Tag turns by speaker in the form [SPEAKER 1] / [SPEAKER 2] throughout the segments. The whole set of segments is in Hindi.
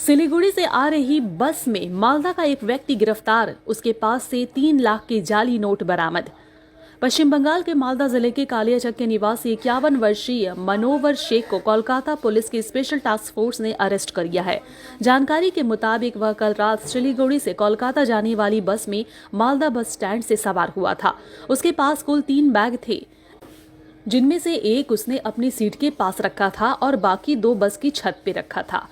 [SPEAKER 1] सिलीगुड़ी से आ रही बस में मालदा का एक व्यक्ति गिरफ्तार, उसके पास से 3 लाख के जाली नोट बरामद। पश्चिम बंगाल के मालदा जिले के कालियाचक के निवासी 51 वर्षीय मनोवर शेख को कोलकाता पुलिस की स्पेशल टास्क फोर्स ने अरेस्ट कर लिया है। जानकारी के मुताबिक वह कल रात सिलीगुड़ी से कोलकाता जाने वाली बस में मालदा बस स्टैंड से सवार हुआ था। उसके पास कुल 3 बैग थे, जिनमें से एक उसने अपनी सीट के पास रखा था और बाकी 2 बस की छत पे रखा था।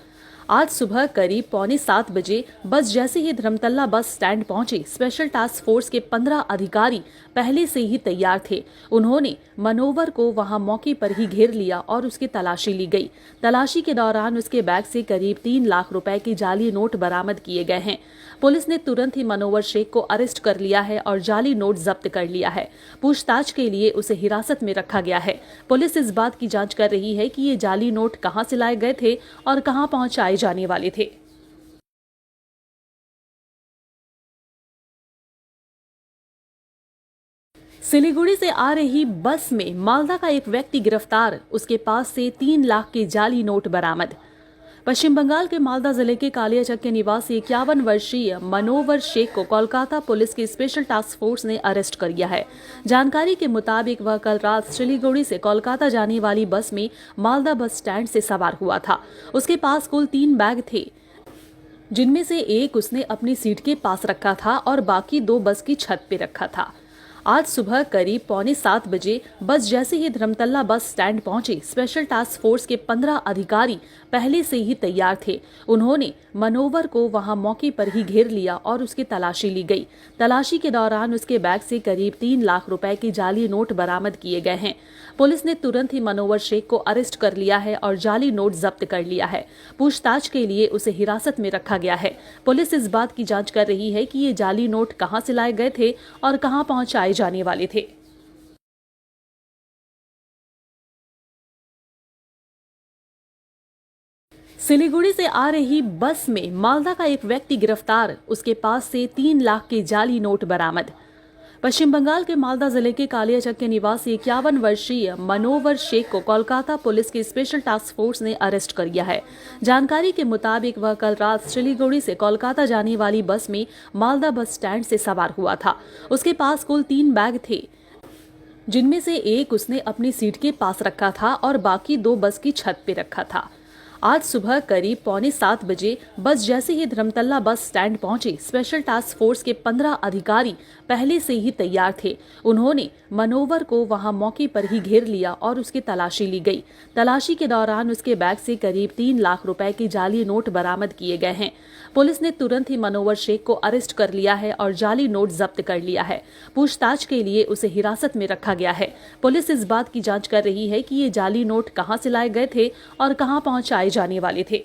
[SPEAKER 1] आज सुबह करीब 6:45 बजे बस जैसे ही धर्मतला बस स्टैंड पहुंची, स्पेशल टास्क फोर्स के 15 अधिकारी पहले से ही तैयार थे। उन्होंने मनोवर को वहां मौके पर ही घेर लिया और उसकी तलाशी ली गई। तलाशी के दौरान उसके बैग से करीब 3 लाख रुपए के जाली नोट बरामद किए गए हैं। पुलिस ने तुरंत ही मनोवर शेख को अरेस्ट कर लिया है और जाली नोट जब्त कर लिया है। पूछताछ के लिए उसे हिरासत में रखा गया है। पुलिस इस बात की जांच कर रही है कि ये जाली नोट कहां से लाए गए थे और कहां पहुंचाए जाने वाले थे। सिलीगुड़ी से आ रही बस में मालदा का एक व्यक्ति गिरफ्तार, उसके पास से 3 लाख के जाली नोट बरामद। पश्चिम बंगाल के मालदा जिले के कालियाचक के निवासी 51 वर्षीय मनोवर शेख को कोलकाता पुलिस की स्पेशल टास्क फोर्स ने अरेस्ट कर लिया है। जानकारी के मुताबिक वह कल रात सिलीगुड़ी से कोलकाता जाने वाली बस में मालदा बस स्टैंड से सवार हुआ था। उसके पास कुल 3 बैग थे, जिनमें से एक उसने अपनी सीट के पास रखा था और बाकी 2 बस की छत पे रखा था। आज सुबह करीब 6:45 बजे बस जैसे ही धर्मतला बस स्टैंड पहुंची, स्पेशल टास्क फोर्स के 15 अधिकारी पहले से ही तैयार थे। उन्होंने मनोवर को वहां मौके पर ही घेर लिया और उसकी तलाशी ली गई। तलाशी के दौरान उसके बैग से करीब 3 लाख रुपए के जाली नोट बरामद किए गए हैं। पुलिस ने तुरंत ही मनोवर शेख को अरेस्ट कर लिया है और जाली नोट जब्त कर लिया है। पूछताछ के लिए उसे हिरासत में रखा गया है। पुलिस इस बात की जांच कर रही है कि ये जाली नोट कहां से लाए गए थे और कहां पहुंचाए जाने वाले थे। सिलीगुड़ी से आ रही बस में मालदा का एक व्यक्ति गिरफ्तार, उसके पास से 3 लाख के जाली नोट बरामद। पश्चिम बंगाल के मालदा जिले के कालियाचक के निवासी 51 वर्षीय मनोवर शेख को कोलकाता पुलिस की स्पेशल टास्क फोर्स ने अरेस्ट कर लिया है। जानकारी के मुताबिक वह कल रात सिलीगुड़ी से कोलकाता जाने वाली बस में मालदा बस स्टैंड से सवार हुआ था। उसके पास कुल 3 बैग थे, जिनमें से एक उसने अपनी सीट के पास रखा था और बाकी 2 बस की छत पे रखा था। आज सुबह करीब 6:45 बजे बस जैसे ही धर्मतला बस स्टैंड पहुंची, स्पेशल टास्क फोर्स के 15 अधिकारी पहले से ही तैयार थे। उन्होंने मनोवर को वहां मौके पर ही घेर लिया और उसकी तलाशी ली गई। तलाशी के दौरान उसके बैग से करीब 3 लाख रुपए के जाली नोट बरामद किए गए हैं। पुलिस ने तुरंत ही मनोवर शेख को अरेस्ट कर लिया है और जाली नोट जब्त कर लिया है। पूछताछ के लिए उसे हिरासत में रखा गया है। पुलिस इस बात की जांच कर रही है कि ये जाली नोट कहां से लाए गए थे और कहां पहुंचाए जाने वाले थे।